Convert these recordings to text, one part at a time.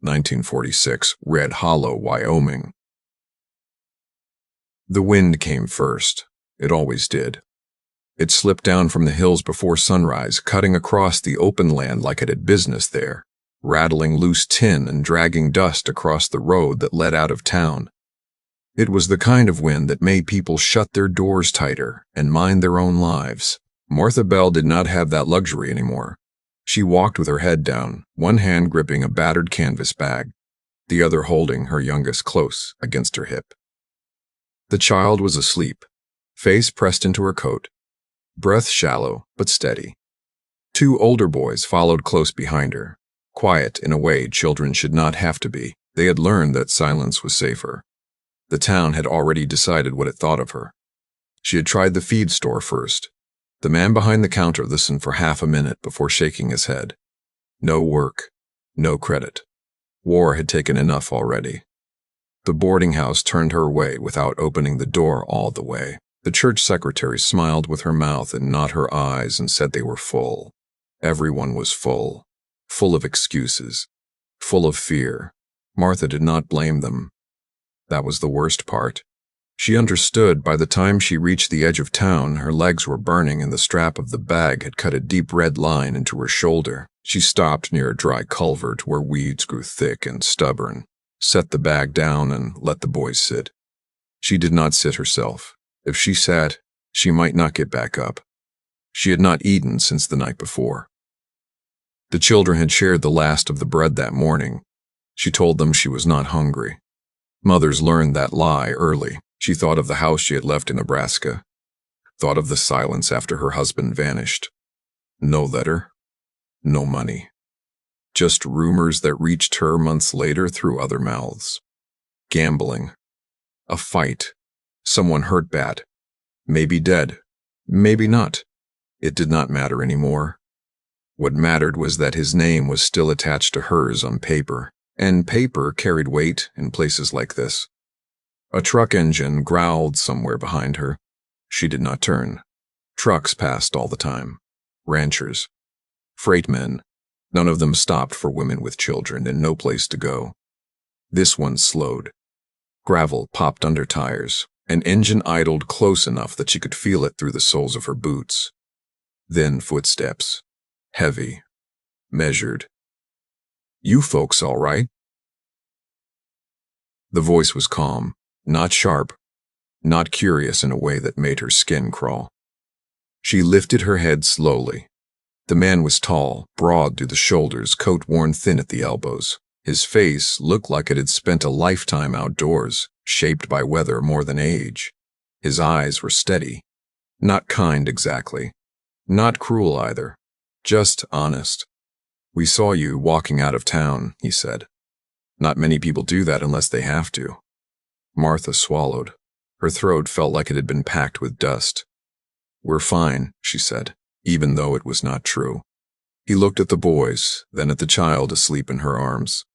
1946, Red Hollow, Wyoming. The wind came first. It always did. It slipped down from the hills before sunrise, cutting across the open land like it had business there, rattling loose tin and dragging dust across the road that led out of town. It was the kind of wind that made people shut their doors tighter and mind their own lives. Martha Bell did not have that luxury anymore. She walked with her head down, one hand gripping a battered canvas bag, the other holding her youngest close against her hip. The child was asleep, face pressed into her coat, breath shallow but steady. Two older boys followed close behind her, quiet in a way children should not have to be. They had learned that silence was safer. The town had already decided what it thought of her. She had tried the feed store first. The man behind the counter listened for half a minute before shaking his head. No work, no credit. War had taken enough already. The boarding house turned her away without opening the door all the way. The church secretary smiled with her mouth and not her eyes and said they were full. Everyone was full of excuses, full of fear. Martha did not blame them. That was the worst part. She understood by the time she reached the edge of town, her legs were burning and the strap of the bag had cut a deep red line into her shoulder. She stopped near a dry culvert where weeds grew thick and stubborn, set the bag down and let the boys sit. She did not sit herself. If she sat, she might not get back up. She had not eaten since the night before. The children had shared the last of the bread that morning. She told them she was not hungry. Mothers learned that lie early. She thought of the house she had left in Nebraska, thought of the silence after her husband vanished. No letter, no money. Just rumors that reached her months later through other mouths. Gambling. A fight. Someone hurt bad. Maybe dead. Maybe not. It did not matter anymore. What mattered was that his name was still attached to hers on paper, and paper carried weight in places like this. A truck engine growled somewhere behind her. She did not turn. Trucks passed all the time. Ranchers. Freight men. None of them stopped for women with children and no place to go. This one slowed. Gravel popped under tires. An engine idled close enough that she could feel it through the soles of her boots. Then footsteps. Heavy. Measured. "You folks all right?" The voice was calm. Not sharp, not curious in a way that made her skin crawl. She lifted her head slowly. The man was tall, broad through the shoulders, coat worn thin at the elbows. His face looked like it had spent a lifetime outdoors, shaped by weather more than age. His eyes were steady. Not kind exactly. Not cruel either. Just honest. "We saw you walking out of town," he said. "Not many people do that unless they have to." Martha swallowed. Her throat felt like it had been packed with dust. "We're fine," she said, even though it was not true. He looked at the boys, then at the child asleep in her arms.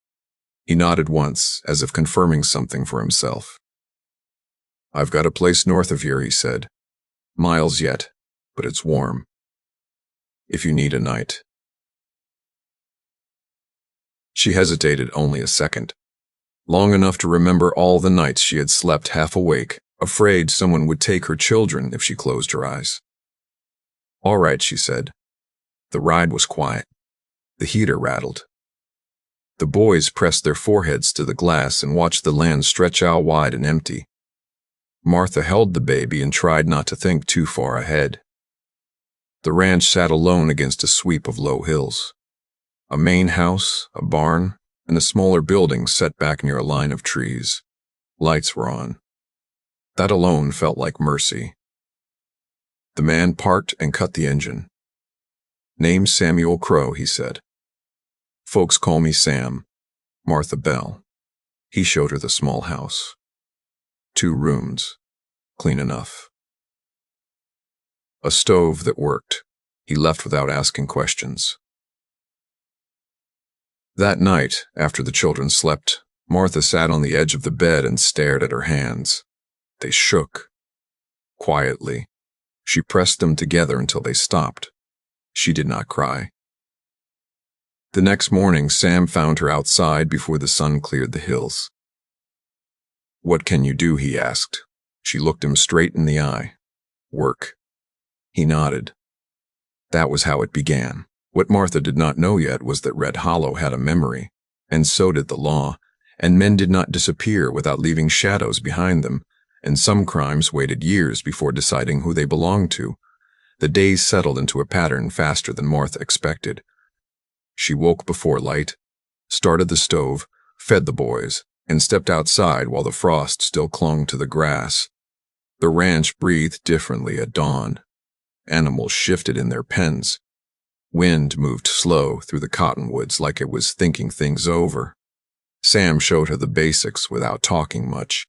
He nodded once, as if confirming something for himself. "I've got a place north of here," he said. "Miles yet, but it's warm. If you need a night." She hesitated only a second. Long enough to remember all the nights she had slept half awake, afraid someone would take her children if she closed her eyes. "All right," she said. The ride was quiet. The heater rattled. The boys pressed their foreheads to the glass and watched the land stretch out wide and empty. Martha held the baby and tried not to think too far ahead. The ranch sat alone against a sweep of low hills. A main house, a barn, and a smaller building set back near a line of trees. Lights were on. That alone felt like mercy. The man parked and cut the engine. "Name's Samuel Crow," he said. "Folks call me Sam. Martha Bell." He showed her the small house. 2 rooms. Clean enough. A stove that worked. He left without asking questions. That night, after the children slept, Martha sat on the edge of the bed and stared at her hands. They shook. Quietly, she pressed them together until they stopped. She did not cry. The next morning, Sam found her outside before the sun cleared the hills. "What can you do?" he asked. She looked him straight in the eye. "Work." He nodded. That was how it began. What Martha did not know yet was that Red Hollow had a memory, and so did the law, and men did not disappear without leaving shadows behind them, and some crimes waited years before deciding who they belonged to. The days settled into a pattern faster than Martha expected. She woke before light, started the stove, fed the boys, and stepped outside while the frost still clung to the grass. The ranch breathed differently at dawn. Animals shifted in their pens. Wind moved slow through the cottonwoods like it was thinking things over. Sam showed her the basics without talking much.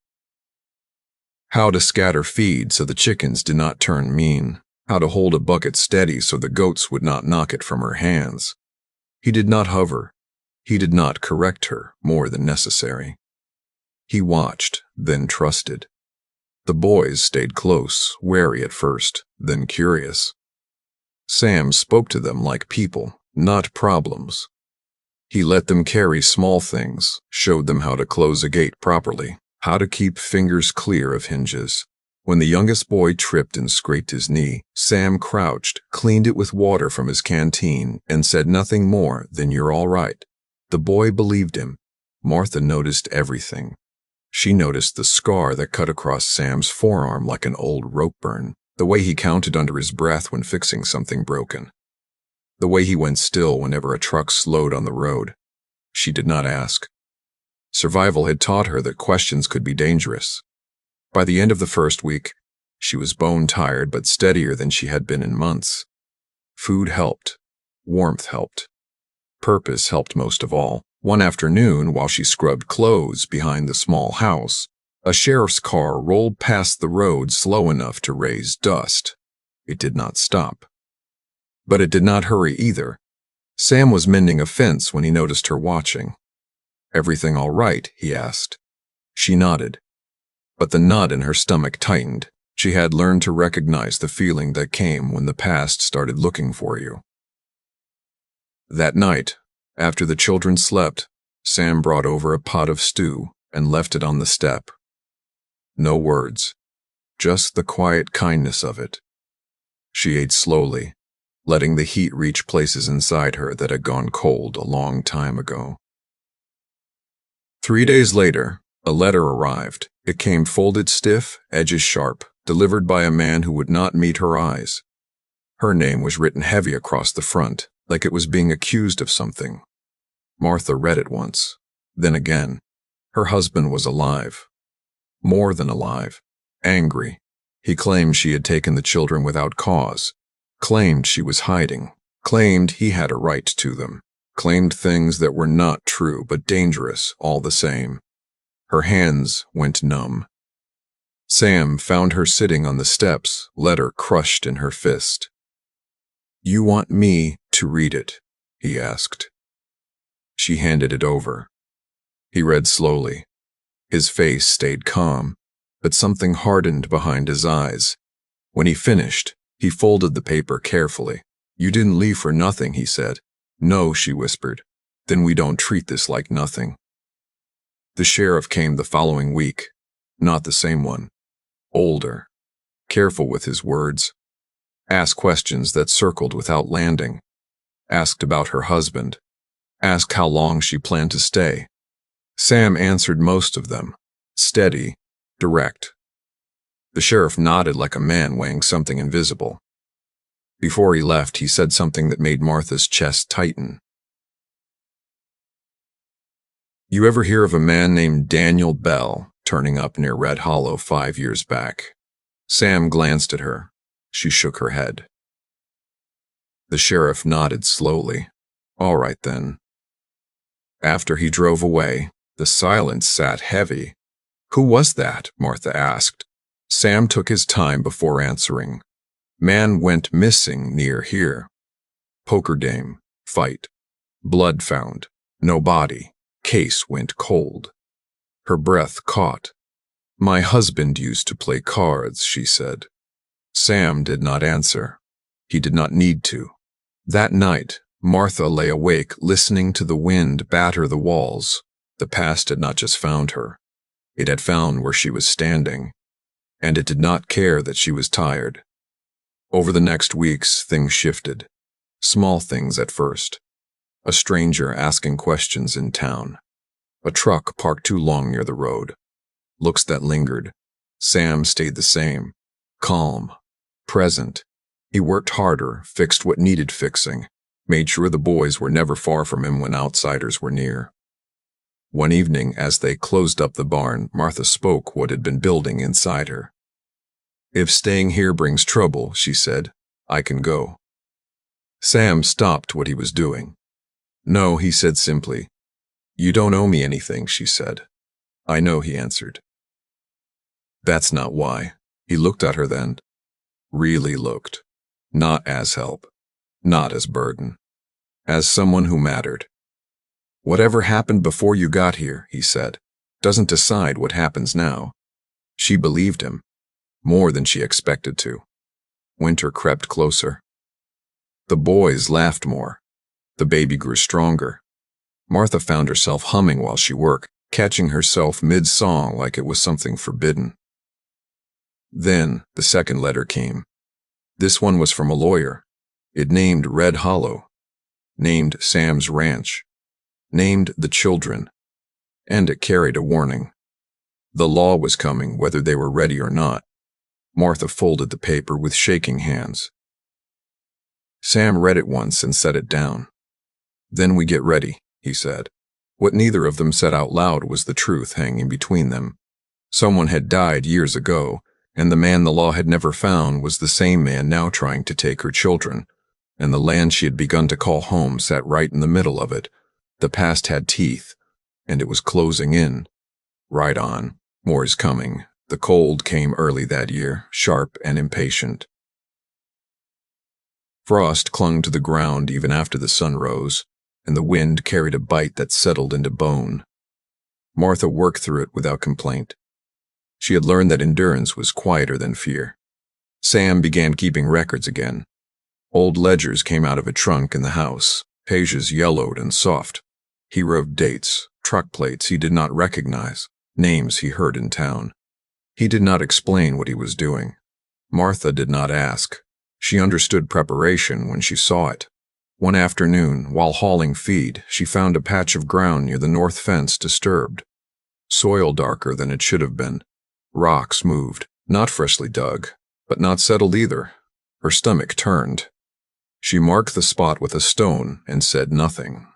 How to scatter feed so the chickens did not turn mean. How to hold a bucket steady so the goats would not knock it from her hands. He did not hover. He did not correct her more than necessary. He watched, then trusted. The boys stayed close, wary at first, then curious. Sam spoke to them like people, not problems. He let them carry small things, showed them how to close a gate properly, how to keep fingers clear of hinges. When the youngest boy tripped and scraped his knee, Sam crouched, cleaned it with water from his canteen, and said nothing more than "You're all right." The boy believed him. Martha noticed everything. She noticed the scar that cut across Sam's forearm like an old rope burn, the way he counted under his breath when fixing something broken, the way he went still whenever a truck slowed on the road. She did not ask. Survival had taught her that questions could be dangerous. By the end of the first week, she was bone-tired but steadier than she had been in months. Food helped. Warmth helped. Purpose helped most of all. One afternoon, while she scrubbed clothes behind the small house, a sheriff's car rolled past the road slow enough to raise dust. It did not stop. But it did not hurry either. Sam was mending a fence when he noticed her watching. "Everything all right?" he asked. She nodded. But the knot in her stomach tightened. She had learned to recognize the feeling that came when the past started looking for you. That night, after the children slept, Sam brought over a pot of stew and left it on the step. No words, just the quiet kindness of it. She ate slowly, letting the heat reach places inside her that had gone cold a long time ago. 3 days later, a letter arrived. It came folded stiff, edges sharp, delivered by a man who would not meet her eyes. Her name was written heavy across the front, like it was being accused of something. Martha read it once, then again. Her husband was alive. More than alive. Angry. He claimed she had taken the children without cause. Claimed she was hiding. Claimed he had a right to them. Claimed things that were not true but dangerous all the same. Her hands went numb. Sam found her sitting on the steps, letter crushed in her fist. "You want me to read it?" he asked. She handed it over. He read slowly. His face stayed calm, but something hardened behind his eyes. When he finished, he folded the paper carefully. "You didn't leave for nothing," he said. "No," she whispered. "Then we don't treat this like nothing." The sheriff came the following week. Not the same one. Older. Careful with his words. Asked questions that circled without landing. Asked about her husband. Asked how long she planned to stay. Sam answered most of them. Steady. Direct. The sheriff nodded like a man weighing something invisible. Before he left, he said something that made Martha's chest tighten. "You ever hear of a man named Daniel Bell turning up near Red Hollow 5 years back?" Sam glanced at her. She shook her head. The sheriff nodded slowly. "All right then." After he drove away, the silence sat heavy. "Who was that?" Martha asked. Sam took his time before answering. "Man went missing near here. Poker game. Fight. Blood found. No body. Case went cold." Her breath caught. "My husband used to play cards," she said. Sam did not answer. He did not need to. That night, Martha lay awake, listening to the wind batter the walls. The past had not just found her. It had found where she was standing, and it did not care that she was tired. Over the next weeks, things shifted. Small things at first. A stranger asking questions in town. A truck parked too long near the road. Looks that lingered. Sam stayed the same. Calm. Present. He worked harder, fixed what needed fixing, made sure the boys were never far from him when outsiders were near. One evening, as they closed up the barn, Martha spoke what had been building inside her. "If staying here brings trouble," she said, "I can go." Sam stopped what he was doing. "No," he said simply. "You don't owe me anything," she said. "I know," he answered. "That's not why." He looked at her then. Really looked. Not as help. Not as burden. As someone who mattered. "Whatever happened before you got here," he said, "doesn't decide what happens now." She believed him. More than she expected to. Winter crept closer. The boys laughed more. The baby grew stronger. Martha found herself humming while she worked, catching herself mid-song like it was something forbidden. Then the second letter came. This one was from a lawyer. It named Red Hollow, named Sam's ranch, named the children, and it carried a warning. The law was coming, whether they were ready or not. Martha folded the paper with shaking hands. Sam read it once and set it down. "Then we get ready," he said. What neither of them said out loud was the truth hanging between them. Someone had died years ago, and the man the law had never found was the same man now trying to take her children, and the land she had begun to call home sat right in the middle of it. The past had teeth, and it was closing in. Right on. More is coming. The cold came early that year, sharp and impatient. Frost clung to the ground even after the sun rose, and the wind carried a bite that settled into bone. Martha worked through it without complaint. She had learned that endurance was quieter than fear. Sam began keeping records again. Old ledgers came out of a trunk in the house, pages yellowed and soft. He wrote dates, truck plates he did not recognize, names he heard in town. He did not explain what he was doing. Martha did not ask. She understood preparation when she saw it. One afternoon, while hauling feed, she found a patch of ground near the north fence disturbed. Soil darker than it should have been. Rocks moved, not freshly dug, but not settled either. Her stomach turned. She marked the spot with a stone and said nothing.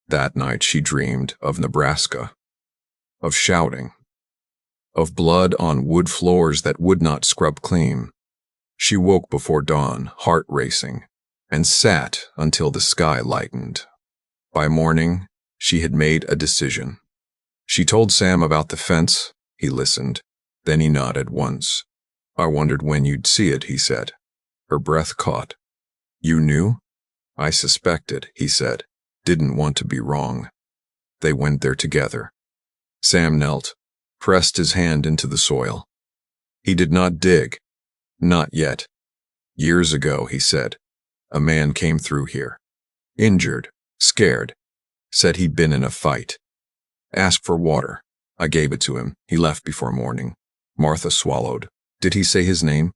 That night she dreamed of Nebraska, of shouting, of blood on wood floors that would not scrub clean. She woke before dawn, heart racing, and sat until the sky lightened. By morning, she had made a decision. She told Sam about the fence. He listened. Then he nodded once. "I wondered when you'd see it," he said. Her breath caught. "You knew?" "I suspected," he said. "Didn't want to be wrong." They went there together. Sam knelt, pressed his hand into the soil. He did not dig. Not yet. "Years ago," he said, "a man came through here. Injured, scared. Said he'd been in a fight. Asked for water. I gave it to him. He left before morning." Martha swallowed. "Did he say his name?"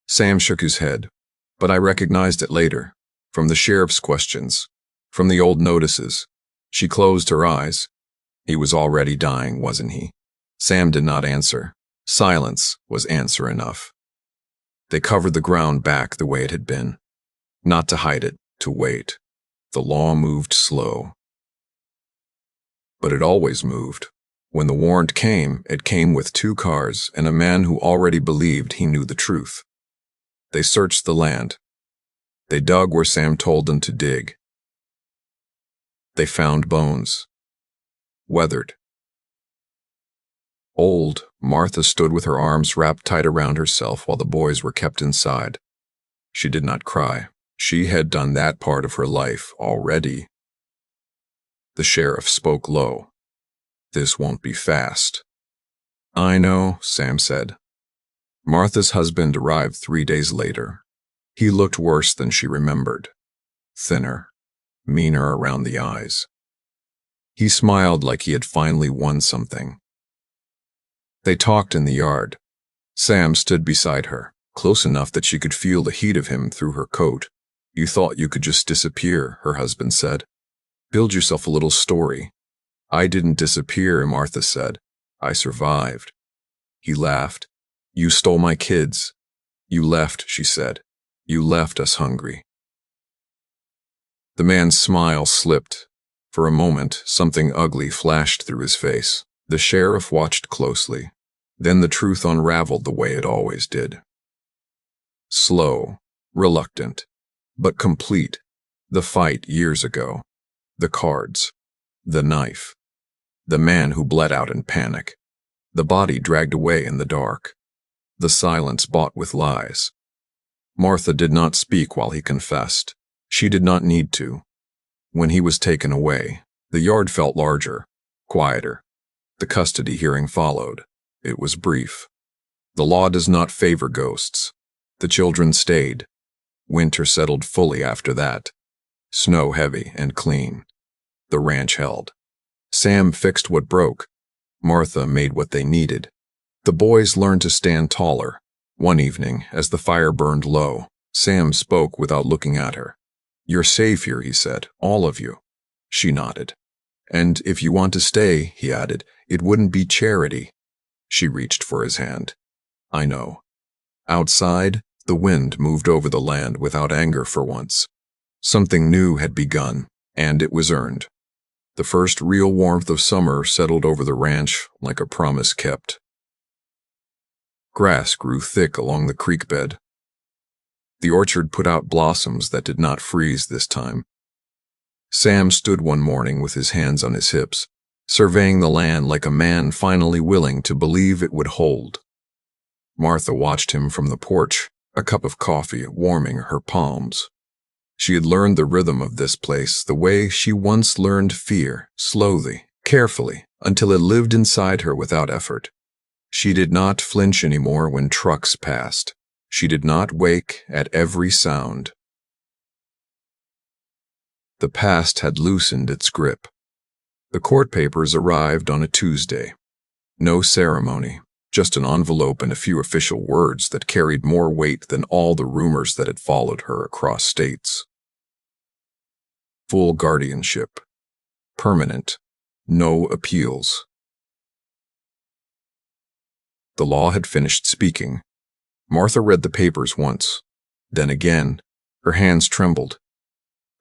Sam shook his head. "But I recognized it later. From the sheriff's questions. From the old notices." She closed her eyes. He was already dying, wasn't he? Sam did not answer. Silence was answer enough. They covered the ground back the way it had been. Not to hide it, to wait. The law moved slow. But it always moved. When the warrant came, it came with 2 cars and a man who already believed he knew the truth. They searched the land. They dug where Sam told them to dig. They found bones. Weathered. Old, Martha stood with her arms wrapped tight around herself while the boys were kept inside. She did not cry. She had done that part of her life already. The sheriff spoke low. "This won't be fast." "I know," Sam said. Martha's husband arrived 3 days later. He looked worse than she remembered. thinner, meaner around the eyes. He smiled like he had finally won something. They talked in the yard. Sam stood beside her, close enough that she could feel the heat of him through her coat. "You thought you could just disappear," her husband said. "Build yourself a little story." "I didn't disappear," Martha said. "I survived." He laughed. "You stole my kids." "You left," she said. "You left us hungry." The man's smile slipped. For a moment, something ugly flashed through his face. The sheriff watched closely. Then the truth unraveled the way it always did. Slow, reluctant, but complete. The fight years ago. The cards. The knife. The man who bled out in panic. The body dragged away in the dark. The silence bought with lies. Martha did not speak while he confessed. She did not need to. When he was taken away, the yard felt larger, quieter. The custody hearing followed. It was brief. The law does not favor ghosts. The children stayed. Winter settled fully after that. Snow heavy and clean. The ranch held. Sam fixed what broke. Martha made what they needed. The boys learned to stand taller. One evening, as the fire burned low, Sam spoke without looking at her. "You're safe here," he said, "all of you." She nodded. "And if you want to stay," he added, "it wouldn't be charity." She reached for his hand. "I know." Outside, the wind moved over the land without anger for once. Something new had begun, and it was earned. The first real warmth of summer settled over the ranch like a promise kept. Grass grew thick along the creek bed. The orchard put out blossoms that did not freeze this time. Sam stood one morning with his hands on his hips, surveying the land like a man finally willing to believe it would hold. Martha watched him from the porch, a cup of coffee warming her palms. She had learned the rhythm of this place the way she once learned fear, slowly, carefully, until it lived inside her without effort. She did not flinch anymore when trucks passed. She did not wake at every sound. The past had loosened its grip. The court papers arrived on a Tuesday. No ceremony, just an envelope and a few official words that carried more weight than all the rumors that had followed her across states. Full guardianship. Permanent. No appeals. The law had finished speaking. Martha read the papers once, then again. Her hands trembled.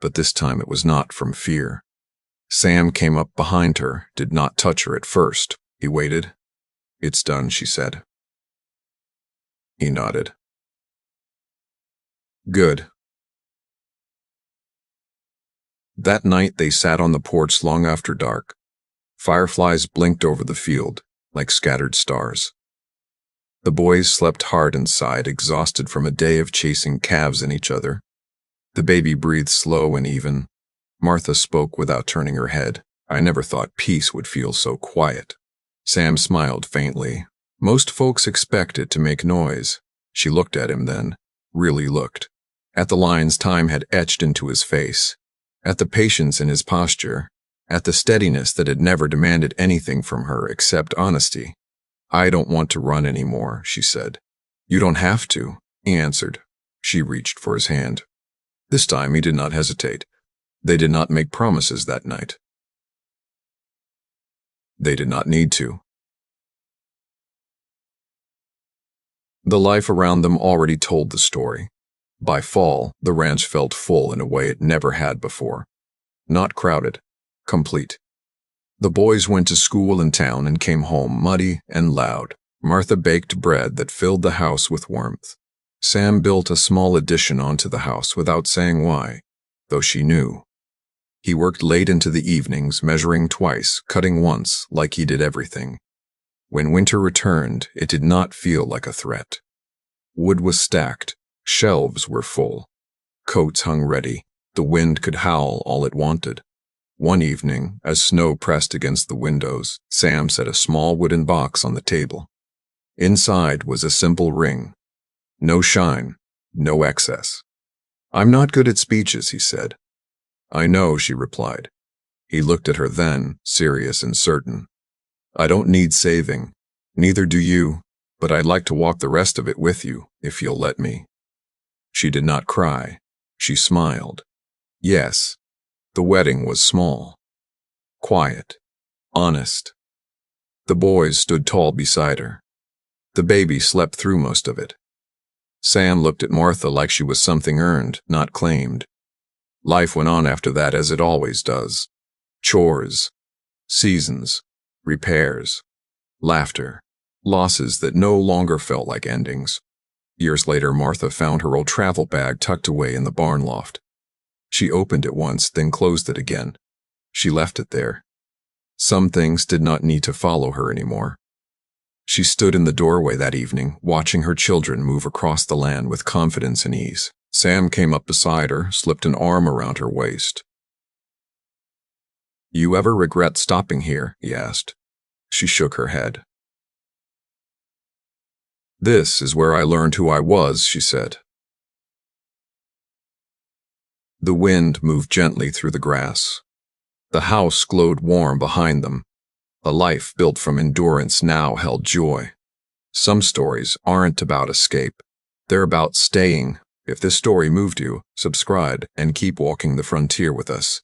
But this time it was not from fear. Sam came up behind her, did not touch her at first. He waited. "It's done," she said. He nodded. "Good." That night they sat on the porch long after dark. Fireflies blinked over the field, like scattered stars. The boys slept hard inside, exhausted from a day of chasing calves in each other. The baby breathed slow and even. Martha spoke without turning her head. "I never thought peace would feel so quiet." Sam smiled faintly. "Most folks expect it to make noise." She looked at him then, really looked. At the lines time had etched into his face. At the patience in his posture. At the steadiness that had never demanded anything from her except honesty. "I don't want to run anymore," she said. "You don't have to," he answered. She reached for his hand. This time he did not hesitate. They did not make promises that night. They did not need to. The life around them already told the story. By fall, the ranch felt full in a way it never had before. Not crowded, complete. The boys went to school in town and came home muddy and loud. Martha baked bread that filled the house with warmth. Sam built a small addition onto the house without saying why, though she knew. He worked late into the evenings, measuring twice, cutting once, like he did everything. When winter returned, it did not feel like a threat. Wood was stacked, shelves were full. Coats hung ready, the wind could howl all it wanted. One evening, as snow pressed against the windows, Sam set a small wooden box on the table. Inside was a simple ring. No shine, no excess. "I'm not good at speeches," he said, I know, she replied. He looked at her then, serious and certain. I don't need saving. Neither do you, but I'd like to walk the rest of it with you, if you'll let me. She did not cry. She smiled. Yes, the wedding was small, quiet, honest. The boys stood tall beside her. The baby slept through most of it. Sam looked at Martha like she was something earned, not claimed. Life went on after that as it always does. Chores, seasons, repairs, laughter, losses that no longer felt like endings. Years later, Martha found her old travel bag tucked away in the barn loft. She opened it once, then closed it again. She left it there. Some things did not need to follow her anymore. She stood in the doorway that evening, watching her children move across the land with confidence and ease. Sam came up beside her, slipped an arm around her waist. You ever regret stopping here? He asked. She shook her head. This is where I learned who I was, she said. The wind moved gently through the grass. The house glowed warm behind them. A life built from endurance now held joy. Some stories aren't about escape. They're about staying. If this story moved you, subscribe and keep walking the frontier with us.